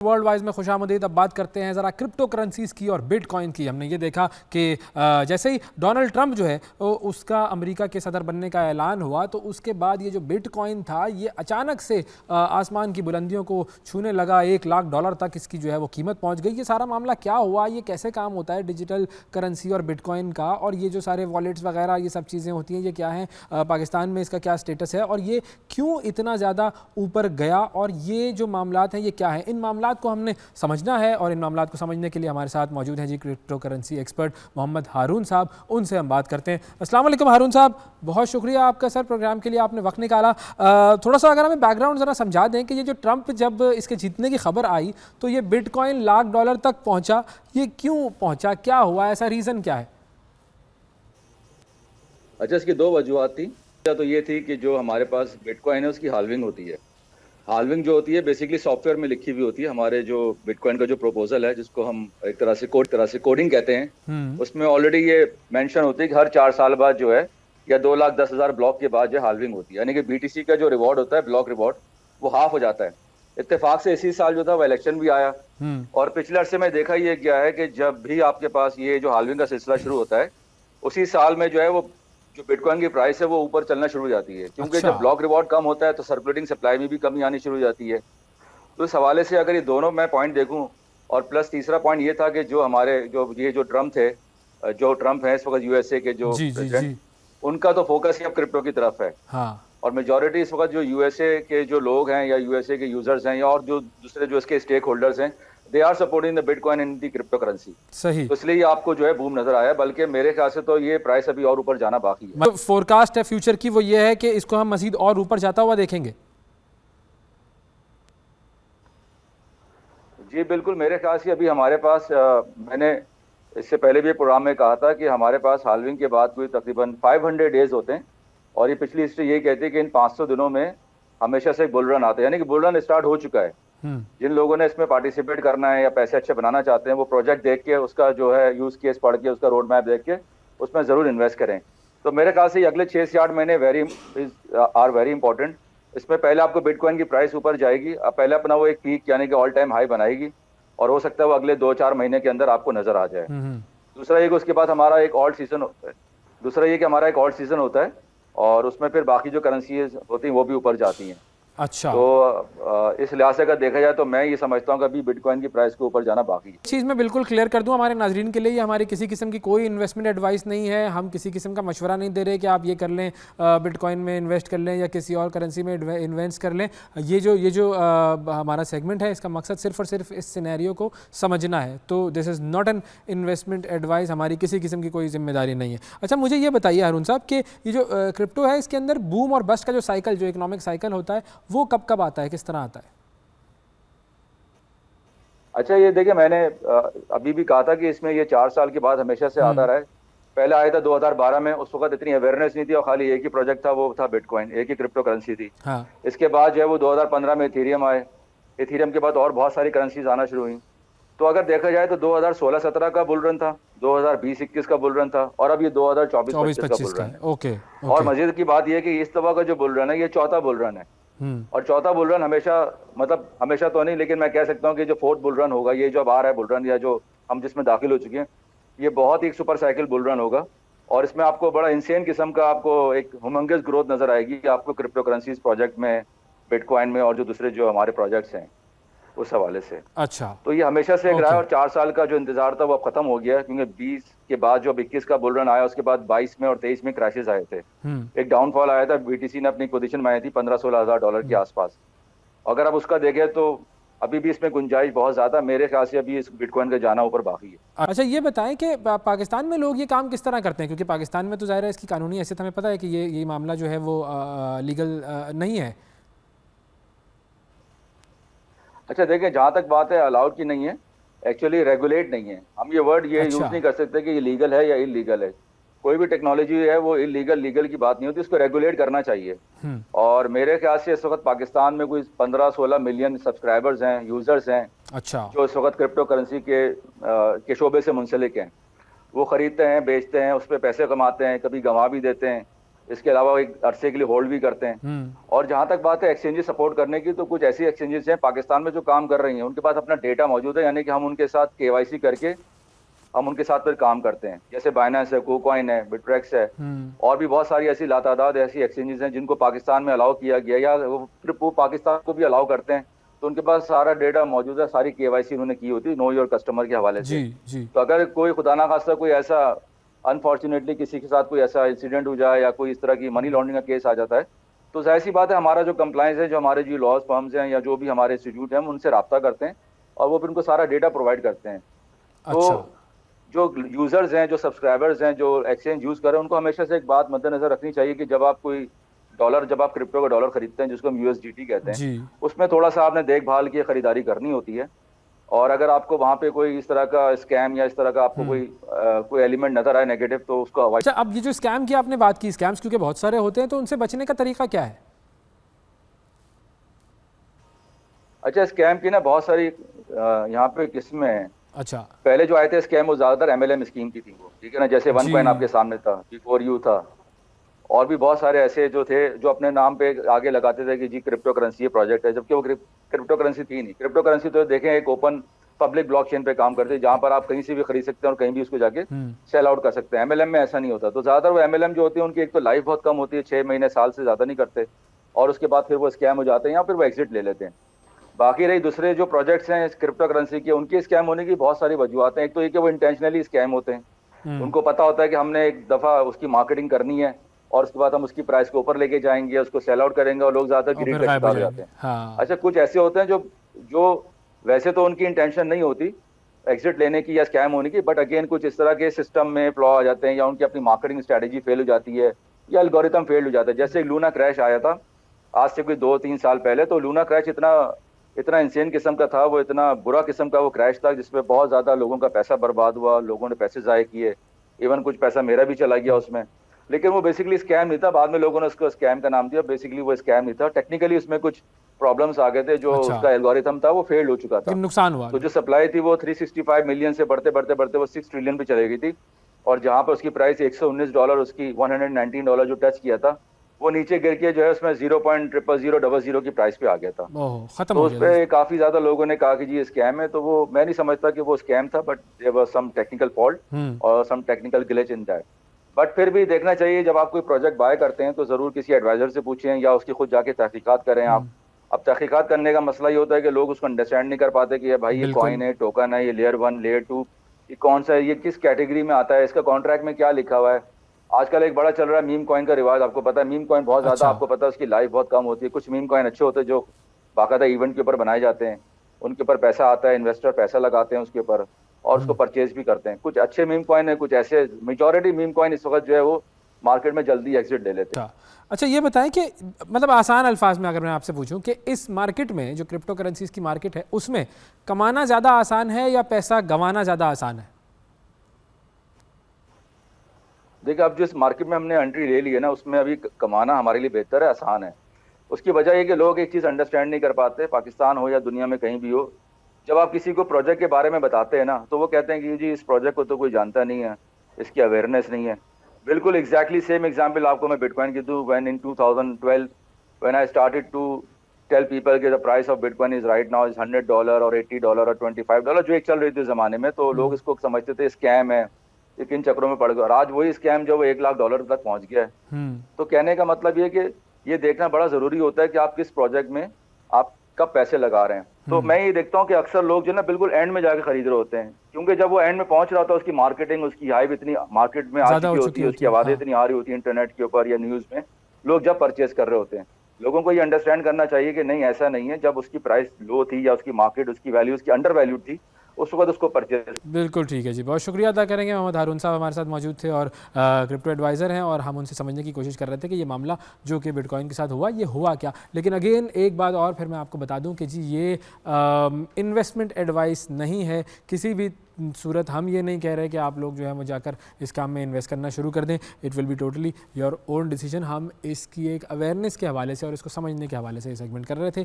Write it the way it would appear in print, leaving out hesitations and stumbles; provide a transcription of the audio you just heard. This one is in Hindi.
वर्ल्ड वाइज में खुशामदीद। अब बात करते हैं ज़रा क्रिप्टो करेंसीज़ की और बिटकॉइन की। हमने ये देखा कि जैसे ही डोनाल्ड ट्रंप जो है उसका अमेरिका के सदर बनने का ऐलान हुआ तो उसके बाद ये जो बिटकॉइन था ये अचानक से आसमान की बुलंदियों को छूने लगा। $1,00,000 तक इसकी जो है वो कीमत पहुंच गई। ये सारा मामला क्या हुआ, ये कैसे काम होता है डिजिटल करेंसी और बिटकॉइन का, और ये जो सारे वॉलेट्स वगैरह ये सब चीज़ें होती हैं ये क्या हैं, पाकिस्तान में इसका क्या स्टेटस है और ये क्यों इतना ज़्यादा ऊपर गया, और ये जो मामलात हैं ये क्या है, इन मामलात को हमने समझना है। और इन मामलात को समझने के लिए हमारे साथ मौजूद हैं जी क्रिप्टो करेंसी एक्सपर्ट मोहम्मद हारून साहब। उनसे हम बात करते हैं। अस्सलाम वालेकुम हारून साहब, बहुत शुक्रिया आपका सर, प्रोग्राम के लिए आपने वक्त निकाला। थोड़ा सा अगर हमें बैकग्राउंड ज़रा समझा दें कि ये जो ट्रंप जब इसके जीतने की खबर आई तो ये बिटकॉइन $1,00,000 तक पहुंचा, ये क्यों पहुंचा, क्या हुआ, ऐसा रीज़न क्या है? अच्छा, इसकी दो वजूहत थी। तो ये थी कि जो हमारे पास बिटकॉइन है उसकी हाल्विंग होती है। हाल्विंग जो होती है बेसिकली सॉफ्टवेयर में लिखी हुई होती है। हमारे जो बिटकॉइन का जो प्रपोजल है जिसको हम एक तरह से कोडिंग कहते हैं, उसमें ऑलरेडी ये मेंशन होती है कि हर 4 साल बाद जो है या 2,10,000 ब्लॉक के बाद जो हाल्विंग होती है, यानी कि बीटीसी का जो रिवॉर्ड होता है, ब्लॉक रिवॉर्ड, वो हाफ हो जाता है। इत्तेफाक से इसी साल जो था वो इलेक्शन भी आया और पिछले अरसे में देखा ये गया है कि जब भी आपके पास ये जो हाल्विंग का सिलसिला शुरू होता है उसी साल में जो है वो जो बिटकॉइन की प्राइस है वो ऊपर चलना शुरू हो जाती है, क्योंकि अच्छा। जब ब्लॉक रिवॉर्ड कम होता है तो सर्कुलेटिंग सप्लाई में भी कमी आनी शुरू हो जाती है। तो इस हवाले से अगर ये दोनों मैं पॉइंट देखूं, और प्लस तीसरा पॉइंट ये था कि जो हमारे जो ट्रम्प थे, जो ट्रम्प है इस वक्त यूएसए के जो जी जी प्रेसिडेंट, जी। उनका तो फोकस ही अब क्रिप्टो की तरफ है। हाँ और मेजॉरिटी इस वक्त जो यूएसए के जो लोग हैं या यूएसए के यूजर्स हैं या और जो दूसरे जो इसके स्टेक होल्डर्स हैं, they are supporting the bitcoin in the cryptocurrency. सही। तो इसलिए आपको जो है बूम नजर आया, बल्कि मेरे ख्याल से तो ये प्राइस अभी और ऊपर जाना बाकी है। मतलब फोरकास्ट है फ्यूचर की वो ये है कि इसको हम मजीद और ऊपर जाता हुआ देखेंगे। जी बिल्कुल, मेरे ख्याल से अभी हमारे पास मैंने इससे पहले भी प्रोग्राम में कहा था कि हमारे पास हाल्विंग के बाद कोई तकरीबन 500 डेज होते हैं, और ये पिछली हिस्ट्री यही कहती है कि इन 500 दिनों में हमेशा से एक बुल रन आता है, यानी कि बुल रन स्टार्ट हो चुका है। जिन लोगों ने इसमें पार्टिसिपेट करना है या पैसे अच्छे बनाना चाहते हैं, वो प्रोजेक्ट देख के उसका जो है यूज केस पढ़ के उसका रोड मैप देख के उसमें जरूर इन्वेस्ट करें। तो मेरे ख्याल से ये अगले 6 से 8 महीने आर वेरी इंपॉर्टेंट। इसमें पहले आपको बिटकॉइन की प्राइस ऊपर जाएगी, अब पहले अपना वो एक पीक यानी कि ऑल टाइम हाई बनाएगी, और हो सकता है वो अगले 2-4 महीने के अंदर आपको नजर आ जाए। दूसरा ये कि उसके बाद हमारा एक ऑल्ट सीजन होता है। दूसरा ये कि हमारा एक ऑल्ट सीजन होता है और उसमें फिर बाकी जो करेंसीज होती हैं वो भी ऊपर जाती हैं। अच्छा। तो इस लिहाज से अगर देखा जाए तो मैं ये समझता हूँ कि अभी बिटकॉइन की प्राइस के ऊपर जाना बाकी है। चीज़ मैं बिल्कुल क्लियर कर दूं हमारे नाजरीन के लिए, ये हमारी किसी किस्म की कोई इन्वेस्टमेंट एडवाइस नहीं है। हम किसी किस्म का मशवरा नहीं दे रहे कि आप ये कर लें, बिटकॉइन में इन्वेस्ट कर लें या किसी और करेंसी में इन्वेस्ट कर लें। ये जो हमारा सेगमेंट है इसका मकसद सिर्फ और सिर्फ इस सिनेरियो को समझना है। तो this is not an investment advice, हमारी किसी किस्म की कोई जिम्मेदारी नहीं है। अच्छा, मुझे ये बताइए हारून साहब कि ये जो क्रिप्टो है इसके अंदर बूम और बस्ट का जो साइकिल, जो इकोनॉमिक साइकिल होता है, वो कब कब आता है, किस तरह आता है? अच्छा, ये देखिए मैंने अभी भी कहा था कि इसमें ये 4 साल के बाद हमेशा से आता रहा है। पहले आया था 2012 में, उस वक्त इतनी अवेयरनेस नहीं थी और खाली एक ही प्रोजेक्ट था, वो था बिटकॉइन, एक ही क्रिप्टो करेंसी थी। हाँ। इसके बाद जो है वो 2015 में इथीरियम आए, इथीरियम के बाद और बहुत सारी करेंसीज आना शुरू हुई। तो अगर देखा जाए तो 2016-17 का बुल रन था, 2020-21 का बुल रन था, और अब ये 2024-25 का बुल का रन है। है। ओके और ओके। मजीद की बात यह है कि इस दफा का जो बुल रन है ये चौथा बुल रन है। और चौथा बुल रन हमेशा, मतलब हमेशा तो नहीं, लेकिन मैं कह सकता हूँ कि जो फोर्थ बुल रन होगा, ये जो अब आ रहा है बुल रन या जो हम जिसमें दाखिल हो चुके हैं, ये बहुत ही एक सुपर साइकिल बुल रन होगा। और इसमें आपको बड़ा इंसेन किस्म का आपको एक ह्यूमंगस ग्रोथ नजर आएगी आपको क्रिप्टो करेंसीज प्रोजेक्ट में, बिटकॉइन में और जो दूसरे जो हमारे प्रोजेक्ट्स हैं उस हवाले से। अच्छा। तो ये हमेशा से एक रहा है, ओके। और 4 साल का जो इंतजार था वो अब खत्म हो गया है, क्योंकि 20 के बाद जो 21 का बुल रन आया उसके बाद 22 में और 23 में क्रैशेस आए थे। एक डाउनफॉल आया था, बीटीसी ने अपनी पोजीशन बनाई थी 15-16 हज़ार डॉलर के आसपास। अगर आप उसका देखें तो अभी भी इसमें गुंजाइश बहुत ज्यादा, मेरे ख्याल से अभी इस बिटकॉइन का जाना ऊपर बाकी है। अच्छा, ये बताएं कि पाकिस्तान में लोग ये काम किस तरह करते हैं, क्योंकि पाकिस्तान में तो ज़ाहिर है इसकी कानूनी हैसियत हमें पता है कि ये मामला जो है वो लीगल नहीं है। अच्छा देखिए, जहां तक बात है अलाउड की नहीं है, एक्चुअली रेगुलेट नहीं है। हम ये वर्ड ये अच्छा। यूज नहीं कर सकते कि ये लीगल है या इलीगल है। कोई भी टेक्नोलॉजी है वो इलीगल लीगल की बात नहीं होती, उसको रेगुलेट करना चाहिए। और मेरे ख्याल से इस वक्त पाकिस्तान में कोई 15-16 मिलियन सब्सक्राइबर्स हैं, यूजर्स हैं, अच्छा। जो इस वक्त क्रिप्टो करेंसी के शोबे से मुंसलिक हैं। वो खरीदते हैं, बेचते हैं, उस पर पैसे कमाते हैं, कभी गंवा भी देते हैं। इसके अलावा एक अरसे के लिए होल्ड भी करते हैं। और जहां तक बात है एक्सचेंजेस सपोर्ट करने की, तो कुछ ऐसी एक्सचेंजेस हैं पाकिस्तान में जो काम कर रही हैं, उनके पास अपना डेटा मौजूद है, यानी कि हम उनके साथ केवाईसी करके हम उनके साथ फिर काम करते हैं। जैसे बाइनेंस है, कोकॉइन है, बिटरेक्स है, और भी बहुत सारी ऐसी लातादाद ऐसी एक्सचेंजेस हैं जिनको पाकिस्तान में अलाउ किया गया, या वो पाकिस्तान को भी अलाउ करते हैं। तो उनके पास सारा डेटा मौजूद है, सारी केवाईसी उन्होंने की होती है नो योर कस्टमर के हवाले से। जी। तो अगर कोई खुदा ना खास्ता कोई ऐसा अनफॉर्चुनेटली किसी के साथ कोई ऐसा इंसिडेंट हो जाए या कोई इस तरह की मनी लॉन्ड्रिंग का केस आ जाता है, तो जाहिर सी बात है हमारा जो कंप्लायंस है, जो हमारे जो लॉज फर्म्स हैं या जो भी हमारे इंस्टीट्यूट हैं, हम उनसे रब्ता करते हैं और वो फिर उनको सारा डेटा प्रोवाइड करते हैं। तो अच्छा। जो यूजर्स हैं, जो सब्सक्राइबर्स हैं, जो एक्सचेंज यूज कर रहे हैं, उनको हमेशा से एक बात मद्देनजर रखनी चाहिए कि जब आप कोई डॉलर, जब आप क्रिप्टो का डॉलर खरीदते हैं जिसको हम यूएसडीटी कहते हैं, जी। उसमें थोड़ा सा आपने देखभाल की खरीदारी करनी होती है। और अगर आपको वहां पे कोई इस तरह का स्कैम या इस तरह का आपको कोई एलिमेंट नजर आए नेगेटिव, तो उसको अवॉइड। अच्छा, अब ये जो स्कैम की आपने बात की, स्कैम्स क्योंकि बहुत सारे होते हैं, तो उनसे बचने का तरीका क्या है? अच्छा, स्कैम की ना बहुत सारी यहाँ पे किस्में हैं। अच्छा। पहले जो आए थे स्कैम, वो ज्यादातर एमएलएम स्कीम की थी, वो ठीक है ना, जैसे वन जी। कॉइन आपके सामने था, बिफोर यू था, और भी बहुत सारे ऐसे जो थे जो अपने नाम पे आगे लगाते थे कि जी क्रिप्टो करेंसी ये प्रोजेक्ट है, जबकि वो क्रिप्टो करेंसी थी नहीं। क्रिप्टो करेंसी तो देखें एक ओपन पब्लिक ब्लॉकचेन पे काम करते हैं, जहां पर आप कहीं से भी खरीद सकते हैं और कहीं भी उसको जाके सेल आउट कर सकते हैं। एमएलएम में ऐसा नहीं होता। तो ज्यादातर वो एमएलएम जो होती है उनकी एक तो लाइफ बहुत कम होती है, 6 महीने साल से ज्यादा नहीं करते, और उसके बाद फिर वो स्कैम हो जाते हैं या फिर वो एग्जिट ले लेते हैं। बाकी रही दूसरे जो प्रोजेक्ट्स हैं क्रिप्टो करेंसी के, उनके स्कैम होने की बहुत सारी वजूहत हैं। एक तो ये कि वो इंटेंशनली स्कैम होते हैं, उनको पता होता है कि हमने एक दफा उसकी मार्केटिंग करनी है और उसके बाद हम उसकी प्राइस को ऊपर लेके जाएंगे, उसको सेल आउट करेंगे, और लोग ज्यादातर और ग्रीड फिर का गायब हो शिकार हो जाएंगे। जाते हैं। हाँ। अच्छा, कुछ ऐसे होते हैं जो जो वैसे तो उनकी इंटेंशन नहीं होती एग्जिट लेने की या स्कैम होने की, बट अगेन कुछ इस तरह के सिस्टम में फ्लॉ आ जाते हैं, या उनकी अपनी मार्केटिंग स्ट्रेटेजी फेल हो जाती है, या एल्गोरिथम फेल हो जाता है। जैसे लूना क्रैश आया था आज से कोई 2-3 साल पहले, तो लूना क्रैश इतना इतना इंसेन किस्म का था, वो इतना बुरा किस्म का वो क्रैश था जिसमें बहुत ज्यादा लोगों का पैसा बर्बाद हुआ, लोगों ने पैसे जाए किए, इवन कुछ पैसा मेरा भी चला गया उसमें। लेकिन वो बेसिकली स्कैम नहीं था, बाद में लोगों ने उसको स्कैम का नाम दिया। बेसिकली वो स्कैम नहीं था, टेक्निकली उसमें कुछ प्रॉब्लम्स आ गए थे, जो अच्छा। उसका एल्गोरिथम था वो फेल हो चुका था। लेकिन नुकसान हुआ तो अभी। जो सप्लाई थी वो 365 मिलियन से बढ़ते बढ़ते बढ़ते वो 6 ट्रिलियन पे चली गई थी, और जहां पर उसकी प्राइस $119, उसकी $119 जो टच किया था, वो नीचे गिर के जो है उसमें 0.00000 की प्राइस पे आ गया था। ओह, खत्म तो हो उस गया। पर काफी ज्यादा लोगों ने कहा कि जी ये स्कैम है। तो वो मैं नहीं समझता कि वो स्कैम था, but there was some technical fault और some technical glitch in that. But फिर भी देखना चाहिए, जब आप कोई प्रोजेक्ट बाय करते हैं तो जरूर किसी एडवाइजर से पूछें या उसकी खुद जाके तहकीकात करें आप। अब तहकीकात करने का मसला ये होता है कि लोग उसको अंडरस्टैंड नहीं कर पाते कि ये भाई ये बिल्कुल। कॉइन है, टोकन है, ये लेयर 1 लेयर 2, ये कौन सा है, ये किस कैटेगरी में आता है, इसका कॉन्ट्रैक्ट में क्या लिखा हुआ है। आजकल एक बड़ा चल रहा है मीम कॉइन का रिवाज, आपको पता है। मीम कॉइन बहुत ज्यादा, अच्छा। आपको पता है उसकी लाइफ बहुत कम होती है। कुछ मीम कॉइन अच्छे होते हैं जो बाकायदा इवेंट के ऊपर बनाए जाते हैं, उनके ऊपर पैसा आता है, इन्वेस्टर पैसा लगाते हैं उसके ऊपर और उसको परचेज भी करते हैं। कुछ अच्छे मीम कॉइन है, कुछ ऐसे मेजॉरिटी मीम कॉइन इस वक्त जो है वो मार्केट में जल्दी एग्जिट ले लेते हैं। अच्छा, ये बताएं कि मतलब आसान अल्फाज में अगर मैं आपसे पूछूं कि इस मार्केट में जो क्रिप्टो करेंसीज की मार्केट है, उसमें कमाना ज़्यादा आसान है या पैसा गंवाना ज़्यादा आसान है? देखिए, अब जिस मार्केट में हमने एंट्री ले ली है ना, उसमें अभी कमाना हमारे लिए बेहतर है, आसान है। उसकी वजह ये कि लोग एक चीज़ अंडरस्टैंड नहीं कर पाते, पाकिस्तान हो या दुनिया में कहीं भी हो। जब आप किसी को प्रोजेक्ट के बारे में बताते हैं ना, तो वो कहते हैं कि जी इस प्रोजेक्ट को तो कोई जानता नहीं है, इसकी अवेयरनेस नहीं है। बिल्कुल एग्जैक्टली सेम एग्जांपल आपको मैं बिटकॉइन की दूं। When in 2012 when I started to tell people कि the price of bitcoin is right now is $100 और $80 और $25 जो एक चल रही थी ज़माने में, तो लोग इसको समझते थे स्कैम है, ये किन चक्रों में पड़ गया। और आज वही स्कैम जो $1 लाख तक पहुंच गया है। तो कहने का मतलब ये कि ये देखना बड़ा जरूरी होता है कि आप किस प्रोजेक्ट में आप कब पैसे लगा रहे हैं। तो मैं ये देखता हूँ कि अक्सर लोग जो ना बिल्कुल एंड में जाके खरीद रहे होते हैं, क्योंकि जब वो एंड में पहुंच रहा होता है उसकी मार्केटिंग, उसकी हाइप इतनी मार्केट में आ चुकी होती है, उसकी आवाजें इतनी आ रही होती है इंटरनेट के ऊपर या न्यूज में, लोग जब परचेज कर रहे होते हैं। लोगों को ये अंडरस्टैंड करना चाहिए कि नहीं, ऐसा नहीं है। जब उसकी प्राइस लो थी या उसकी मार्केट, उसकी वैल्यू उसकी अंडर वैल्यूड थी, उस वक्त उसको परचेज। बिल्कुल ठीक है जी, बहुत शुक्रिया अदा करेंगे। मोहम्मद हारून साहब हमारे साथ मौजूद थे और क्रिप्टो एडवाइज़र हैं, और हम उनसे समझने की कोशिश कर रहे थे कि ये मामला जो कि बिटकॉइन के साथ हुआ, ये हुआ क्या। लेकिन अगेन एक बात और फिर मैं आपको बता दूं कि जी ये इन्वेस्टमेंट एडवाइस नहीं है किसी भी सूरत। हम ये नहीं कह रहे कि आप लोग जो है वो जाकर इस काम में इन्वेस्ट करना शुरू कर दें। It will be totally your own decision. हम इसकी एक अवेयरनेस के हवाले से और इसको समझने के हवाले से ये सेगमेंट कर रहे थे।